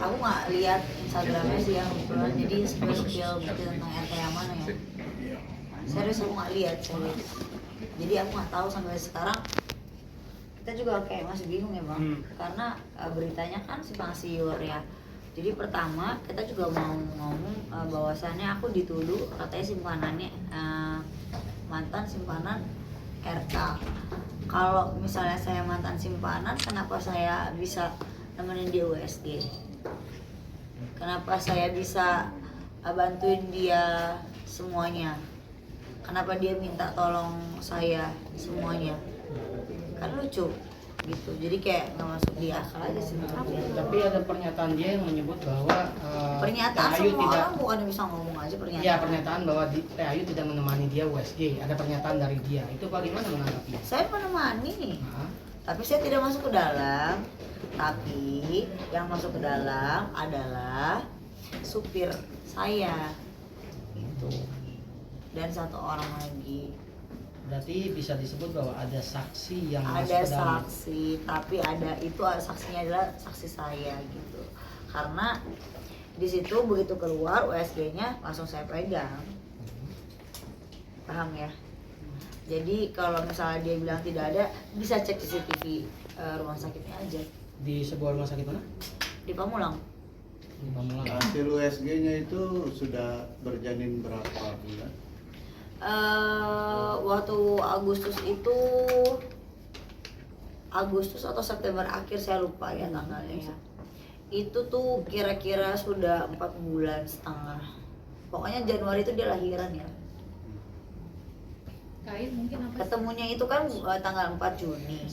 Aku nggak lihat Instagramnya sih yang kebetulan, jadi spill gitu tentang RT yang mana ya. Serius aku nggak lihat, serius. Jadi aku nggak tahu sampai sekarang. Kita juga kayak masih bingung ya bang, karena beritanya kan simpang siur ya. Jadi pertama kita juga mau ngomong bahwasannya aku dituduh katanya simpanannya mantan simpanan RK. Kalau misalnya saya mantan simpanan, kenapa saya bisa nemenin dia USG? Kenapa saya bisa bantuin dia semuanya? Kenapa dia minta tolong saya semuanya? Kan lucu gitu. Jadi kayak nggak masuk di akal aja sih. Tapi ada pernyataan dia yang menyebut bahwa pernyataan Teh Ayu semua tidak, orang bukan bisa ngomong aja pernyataan. iya pernyataan bahwa Teh Ayu tidak menemani dia USG. Ada pernyataan dari dia. Itu bagaimana menanggapinya? Saya menemani, tapi saya tidak masuk ke dalam. Tapi yang masuk ke dalam adalah supir saya itu dan satu orang lagi. Berarti bisa disebut bahwa ada saksi yang Ada masuk ke dalam. saksi, tapi saksinya adalah saksi saya gitu. Karena di situ begitu keluar USG-nya langsung saya pegang. Paham ya? Jadi kalau misalnya dia bilang tidak ada, bisa cek CCTV rumah sakitnya aja. Di sebuah rumah sakit mana? Di Pamulang. Di Pamulang. Hasil USG-nya itu sudah berjanin berapa bulan? Waktu Agustus atau September akhir, saya lupa ya tanggalnya ya. Itu tuh kira-kira sudah 4 bulan setengah. Pokoknya Januari itu dia lahiran ya. Kain mungkin apa? Ketemunya itu kan tanggal 4 Juni.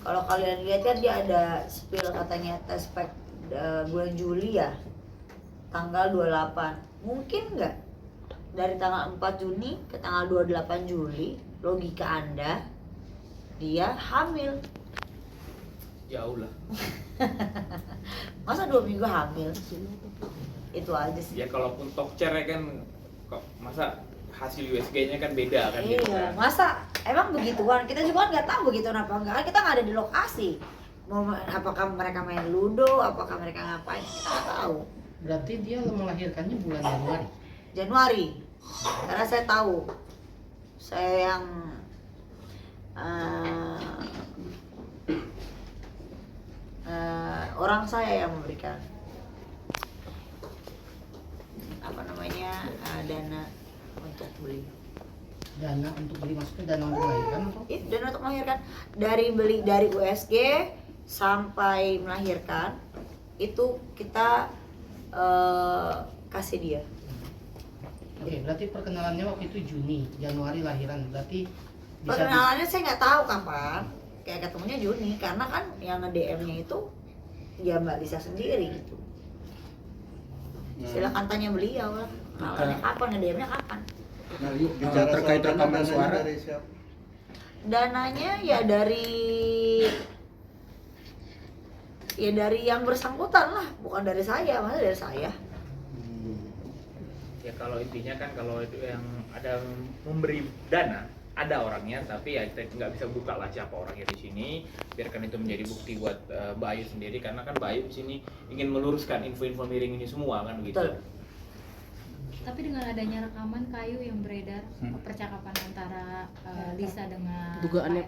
Kalau kalian lihat kan dia ada spill katanya tes pack bulan Juli ya. Tanggal 28. Mungkin nggak dari tanggal 4 Juni ke tanggal 28 Juli, logika Anda dia hamil. Jauh lah. Masa 2 minggu hamil? Itu aja sih. Ya kalaupun tokcer kan kok masa hasil USG-nya kan beda kan gitu Iya, kan. masa emang begituan? Kita juga nggak tahu begitu apa enggak. Kita nggak ada di lokasi. Apakah mereka main ludo? Apakah mereka ngapain? Kita nggak tahu. Berarti dia melahirkannya bulan Januari. Januari. Karena saya tahu. Saya yang orang saya yang memberikan dana untuk beli. Dana untuk beli, maksudnya dana untuk melahirkan atau? Itu dana untuk melahirkan, dari USG sampai melahirkan itu kita kasih dia. Oke, berarti perkenalannya waktu itu Juni, Januari lahiran. Berarti bisa Perkenalannya saya nggak tahu kapan. Kayak ketemunya Juni, karena kan yang nge-DM-nya itu ya Mbak Lisa sendiri gitu. Silakan tanya beliau lah. Kenalannya kapan, nge-DM-nya kapan? Nah, bicara terkait soal rekaman dananya suara. dari siapa? Dananya ya dari yang bersangkutan lah, bukan dari saya. Masa dari saya? Ya kalau intinya kan kalau itu yang ada memberi dana, ada orangnya, tapi ya kita nggak bisa buka lah siapa orangnya di sini. Biarkan itu menjadi bukti buat Mbak Ayu sendiri, karena kan Mbak Ayu di sini ingin meluruskan info-info miring ini semua kan gitu. Betul. Tapi dengan adanya rekaman kayu yang beredar, percakapan antara Lisa dengan Dugaannya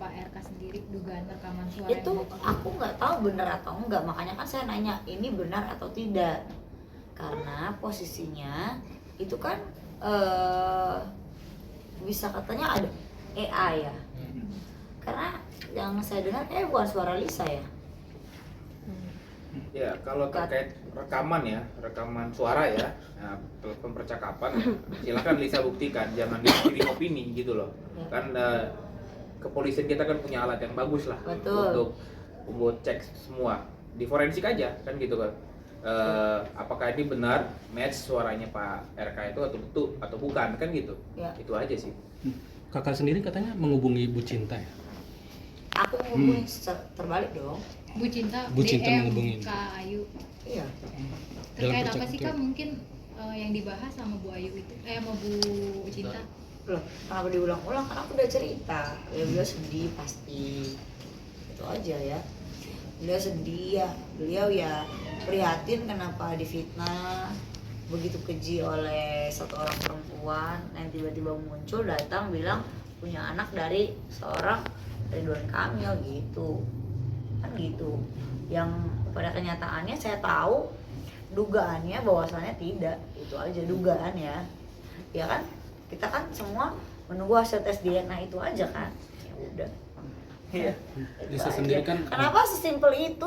Pak RK sendiri, dugaan rekaman suara Itu aku nggak tahu benar atau enggak, makanya kan saya nanya ini benar atau tidak, karena posisinya itu kan bisa katanya ada AI ya, karena yang saya dengar bukan suara Lisa ya. Ya kalau terkait rekaman suara ya, nah, telepon percakapan, silakan Lisa buktikan, jangan dikirim opini gitu loh. Kan kepolisian kita kan punya alat yang bagus lah. Betul. Untuk cek semua di forensik aja kan gitu kan. Apakah ini benar match suaranya Pak RK itu atau betul atau bukan kan gitu. Ya. Itu aja sih. Kakak sendiri katanya menghubungi Bu Cinta ya? Aku menghubungi terbalik dong. Bu Cinta DM menghubungin. Kak Ayu. Iya. Terkait Dalam apa sih Kak mungkin yang dibahas sama Bu Ayu itu? Sama Bu Cinta? Loh, kenapa diulang-ulang? Kan aku udah cerita. Ya beliau sedih pasti. Itu aja ya. beliau sedih ya, beliau ya prihatin kenapa difitnah begitu keji oleh satu orang perempuan yang tiba-tiba muncul datang bilang punya anak dari seorang Ridwan Kamil gitu kan gitu. Yang pada kenyataannya saya tahu dugaannya bahwasannya tidak, itu aja dugaan ya kan, kita kan semua menunggu hasil tes DNA itu aja kan, ya udah. Iya. Lisa sendiri kan Kenapa sesimpel itu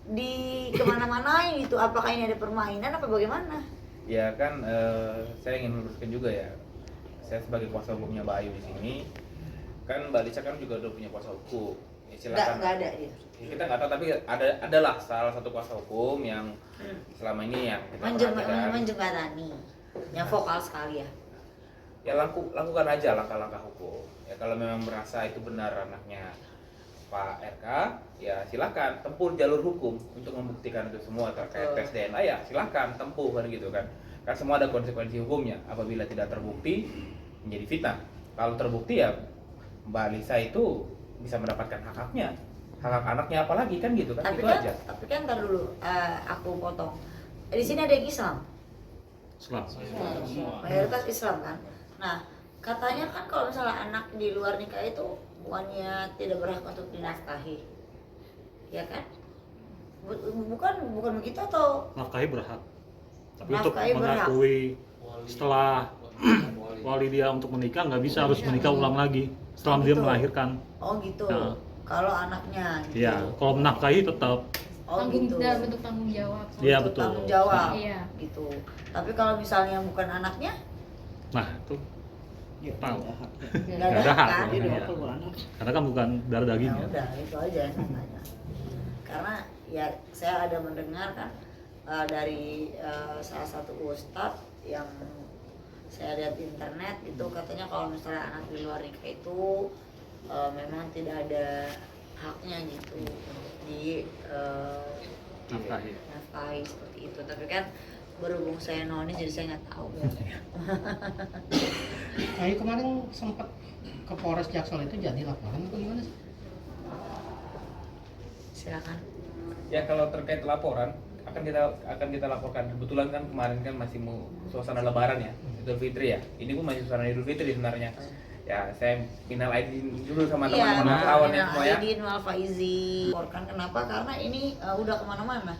di kemana-manain itu? Apakah ini ada permainan apa bagaimana? Ya kan, saya ingin meluruskan juga ya. Saya sebagai kuasa hukumnya Mbak Ayu di sini, kan Mbak Lisa kan juga udah punya kuasa hukum. Ya, silakan. Nggak ada dia. Kita nggak tahu, tapi adalah salah satu kuasa hukum yang selama ini yang kita perhatikan. Menjembatani, yang vokal sekali ya. Ya lakukan aja langkah-langkah hukum. Ya kalau memang merasa itu benar anaknya Pak RK, ya silakan tempuh jalur hukum untuk membuktikan itu semua terkait tes DNA, ya silakan tempuh kan gitu kan. Kan semua ada konsekuensi hukumnya. Apabila tidak terbukti menjadi fitnah. Kalau terbukti ya Mbak Lisa itu bisa mendapatkan hak-haknya. Hak anaknya apalagi kan gitu kan, itu aja. Tapi kan ntar dulu aku potong. Di sini ada yang Islam. Islam. Mayoritas Islam kan. Nah, katanya kan kalau misalnya anak di luar nikah itu bukannya tidak berhak untuk dinafkahi, ya kan? Bukan begitu atau? Nafkahi berhak, tapi Nafkahi untuk berhak. mengakui setelah wali dia untuk menikah nggak bisa, harus menikah ulang lagi setelah dia gitu. melahirkan. Oh gitu. Nah. Kalau anaknya gitu. Ya, kalau menafkahi tetap. Oh gitu. Dalam bentuk tanggung jawab. Iya, Untuk betul. Tanggung jawab. Iya. Gitu. Tapi kalau misalnya bukan anaknya, Nah itu Ya, tahu. nggak Nggak ada ada hak. kan? Jadi Iya. apa anak? Karena kan bukan darah Ya dagingnya. udah, itu aja yang namanya. Karena ya saya ada mendengar kan dari salah satu ustadz yang saya lihat di internet itu, katanya kalau misalnya anak di luar nikah itu memang tidak ada haknya gitu untuk di nafkahi seperti itu. Tapi kan berhubung saya nonis jadi saya nggak tahu. Ayu kemarin sempat ke Polres Jaksel itu jadi laporan atau gimana sih? Silakan. Ya kalau terkait laporan akan kita laporkan. Kebetulan kan kemarin kan masih mau suasana Lebaran ya, Idul Fitri ya. Ini pun masih suasana Idul Fitri sebenarnya. Ya saya minal aidin dulu sama teman-teman wartawan ya semua ya. Aidin wal faizin. Kenapa? Karena ini udah kemana-mana.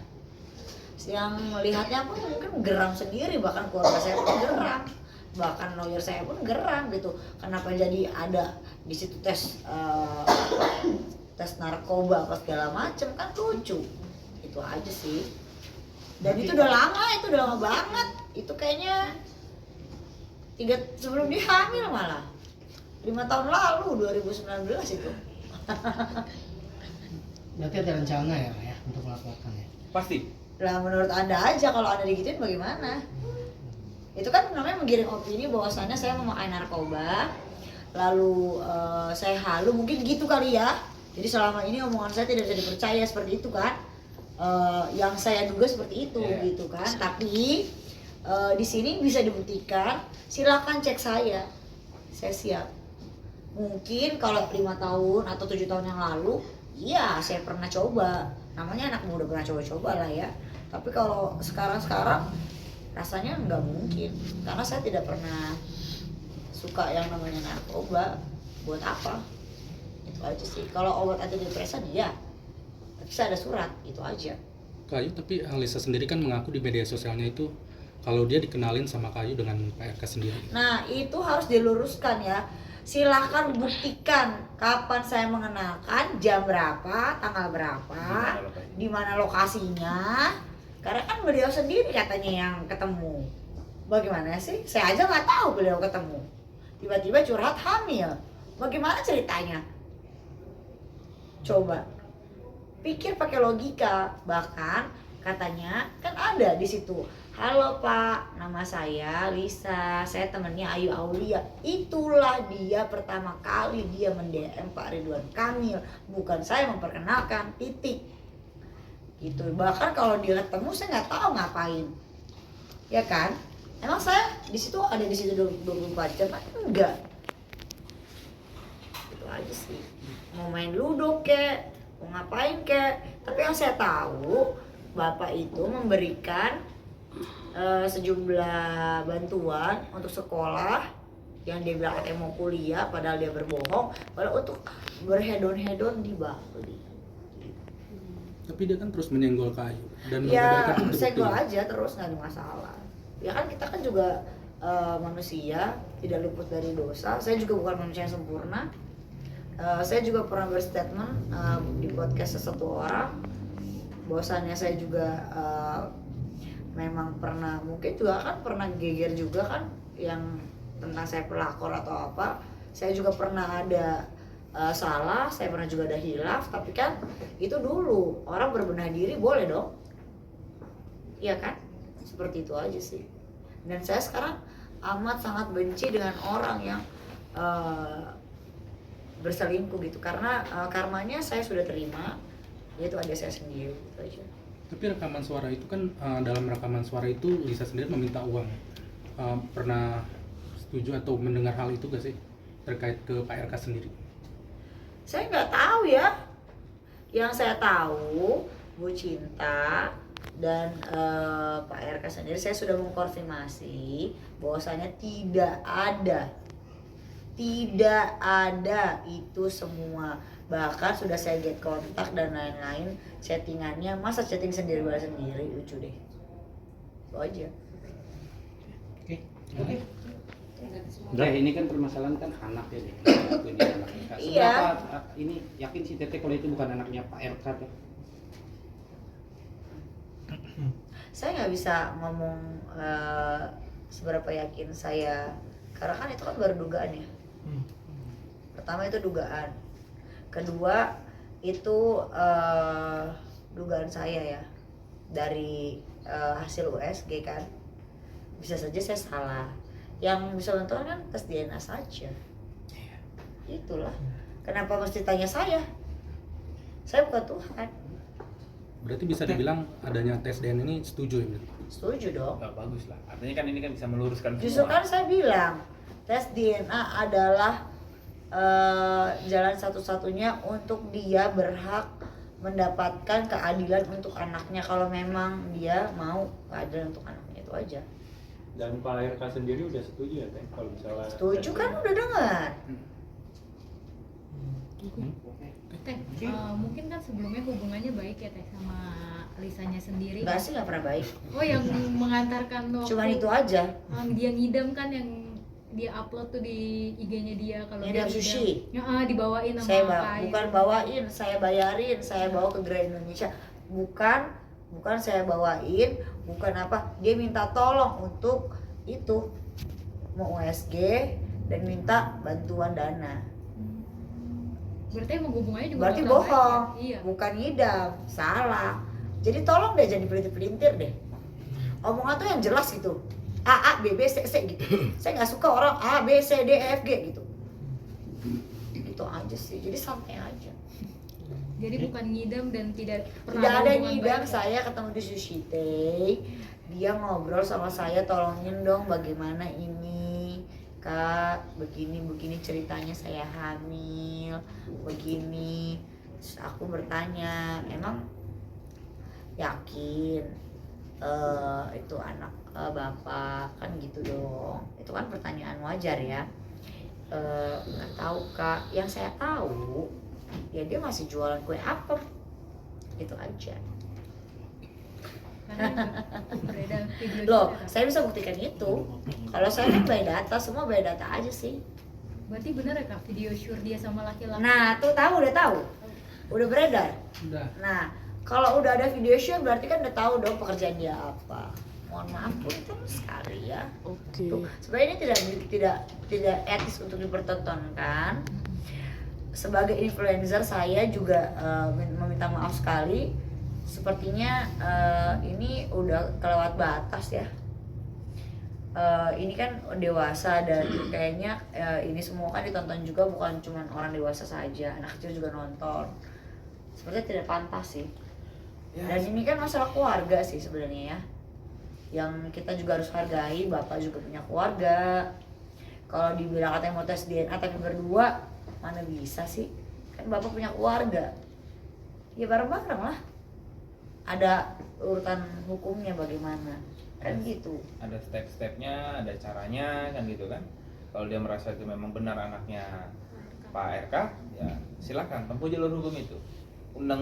Yang melihatnya pun mungkin geram sendiri, bahkan keluarga saya pun geram, bahkan lawyer saya pun geram gitu. Kenapa jadi ada di situ tes narkoba apa segala macem, kan lucu. Itu aja sih. Dan itu udah lama banget. Itu kayaknya sebelum dia hamil malah 5 tahun lalu, 2019 itu. Berarti ada rencana ya, Pak, ya untuk melaporkan ya? Pasti. Lah menurut Anda aja, kalau Anda digituin bagaimana? Itu kan namanya menggiring opini bahwasannya saya memakai narkoba, lalu saya halu, mungkin gitu kali ya. Jadi selama ini omongan saya tidak bisa dipercaya seperti itu kan. Yang saya duga seperti itu gitu kan. Tapi di sini bisa dibuktikan, silakan cek saya siap. Mungkin kalau 5 tahun atau 7 tahun yang lalu, iya saya pernah coba. Namanya anak muda pernah coba-coba lah ya. Tapi kalau sekarang rasanya nggak mungkin, karena saya tidak pernah suka yang namanya narkoba. Buat apa? Itu aja sih. Kalau obat antidepresan iya, tapi saya ada surat, itu aja. Kayu, tapi Alisa sendiri kan mengaku di media sosialnya itu kalau dia dikenalin sama Kayu dengan Pak RK sendiri. Nah itu harus diluruskan ya. Silahkan buktikan kapan saya mengenalkan, jam berapa, tanggal berapa, di mana lokasinya. Karena kan beliau sendiri katanya yang ketemu. Bagaimana sih? Saya aja nggak tahu beliau ketemu. Tiba-tiba curhat hamil. Bagaimana ceritanya? Coba pikir pakai logika. Bahkan katanya kan ada di situ. Halo Pak, nama saya Lisa, saya temannya Ayu Aulia. Itulah dia pertama kali dia mendm Pak Ridwan Kamil, bukan saya memperkenalkan, titik. Gitu. Bahkan kalau dia ketemu saya nggak tahu ngapain, ya kan? Emang saya di situ ada di situ 24 jam? Enggak. Itu aja sih. Mau main ludo kek, mau ngapain kek. Tapi yang saya tahu bapak itu memberikan sejumlah bantuan untuk sekolah yang dia bilang katanya mau kuliah padahal dia berbohong, padahal untuk berhedon-hedon di Bali. Tapi dia kan terus menyenggol Kayu dan Ya membeberkan itu senggol bukti. aja terus, nggak ada masalah. Ya kan kita kan juga manusia, tidak luput dari dosa. Saya juga bukan manusia yang sempurna. Saya juga pernah berstatement di podcast sesuatu orang bahwasannya saya juga memang pernah, mungkin juga kan pernah geger juga kan yang tentang saya pelakor atau apa. Saya juga pernah ada salah, saya pernah juga ada hilaf, tapi kan itu dulu orang berbenah diri boleh dong, iya kan, seperti itu aja sih. Dan saya sekarang amat sangat benci dengan orang yang berselingkuh gitu, karena karmanya saya sudah terima, yaitu adik saya sendiri gitu aja. Tapi rekaman suara itu kan dalam rekaman suara itu Lisa sendiri meminta uang. Pernah setuju atau mendengar hal itu gak sih terkait ke Pak RK sendiri? Saya nggak tahu ya. Yang saya tahu Bu Cinta dan Pak RK sendiri saya sudah mengkonfirmasi bahwasanya tidak ada itu semua. Bahkan sudah saya get kontak dan lain-lain settingannya, masa chatting sendiri lucu deh. Itu aja. Oke. Udah. Ini kan permasalahan kan anak ya deh. Punya anak. Iya. Seberapa ini yakin si Tete kalau itu bukan anaknya Pak RK tuh? Saya nggak bisa ngomong seberapa yakin saya, karena kan itu kan baru dugaan ya. Pertama itu dugaan, kedua itu dugaan saya ya dari hasil USG kan, bisa saja saya salah. Yang bisa menentukan kan tes DNA saja. Itulah kenapa mesti tanya saya bukan Tuhan. Berarti bisa dibilang adanya tes DNA ini setuju ya? Setuju dong. Nggak bagus lah, artinya kan ini kan bisa meluruskan Justru semua. kan saya bilang tes DNA adalah jalan satu-satunya untuk dia berhak mendapatkan keadilan untuk anaknya, kalau memang dia mau keadilan untuk anaknya, itu aja. Dan Pak RK sendiri udah setuju ya Teh kalau misalnya Setuju kan, udah dengar. Teh, mungkin kan sebelumnya hubungannya baik ya Teh sama Lisanya sendiri. Enggak sih, nggak pernah baik. Oh, yang mengantarkan waktu Cuman itu aja. dia ngidam kan, yang dia upload tuh di IG-nya dia kalau Ngidam dia ngidam. sushi. Dibawain sama Saya Kayu. bukan bawain, saya bayarin, saya bawa ke Gerai Indonesia. Bukan saya bawain, bukan apa. Dia minta tolong untuk itu mau USG dan minta bantuan dana. Berarti emang hubungannya juga Berarti nggak pernah bohong, baik ya? Iya. bukan ngidam, salah. Jadi tolong deh jangan pelintir-pelintir deh. Omongan tuh yang jelas gitu. A, B, B, C, C gitu. Saya nggak suka orang A, B, C, D, E, F, G gitu. Itu aja sih, jadi santai aja. Jadi bukan ngidam dan tidak pernah Tidak ada hubungan ngidam, baik ya? saya ketemu di Sushi Tei. Dia ngobrol sama saya, tolongin dong bagaimana ini Kak, begini ceritanya saya hamil, begini. Terus aku bertanya, emang yakin itu anak bapak, kan gitu dong. Itu kan pertanyaan wajar ya. Nggak tahu Kak, yang saya tahu ya dia masih jualan kue apem, itu aja. Karena beredar video Loh, juga, Kak. saya bisa buktikan itu. Kalau saya kan by data, semua by data aja sih. Berarti bener ya Kak, video sure dia sama laki-laki? Nah, tuh udah tahu, udah beredar. Udah. Nah, kalau udah ada video show berarti kan udah tahu dong pekerjaan dia apa. Mohon maaf itu sekali ya. Oke. Tuh, sebenarnya ini tidak etis untuk dipertontonkan. Sebagai influencer saya juga meminta maaf sekali. Sepertinya ini udah kelewat batas ya. Ini kan dewasa dan kayaknya ini semua kan ditonton juga, bukan cuma orang dewasa saja, anak kecil juga nonton. Sepertinya tidak pantas sih. Dan ini kan masalah keluarga sih sebenarnya ya, yang kita juga harus hargai. Bapak juga punya keluarga. Kalau dibilang katanya mau tes DNA tapi berdua, mana bisa sih, kan bapak punya keluarga. Ya bareng-bareng lah. Ada urutan hukumnya bagaimana, kan gitu. Ada step-stepnya, ada caranya kan gitu kan. Kalau dia merasa itu memang benar anaknya Pak RK, ya silakan tempuh jalur hukum itu. Undang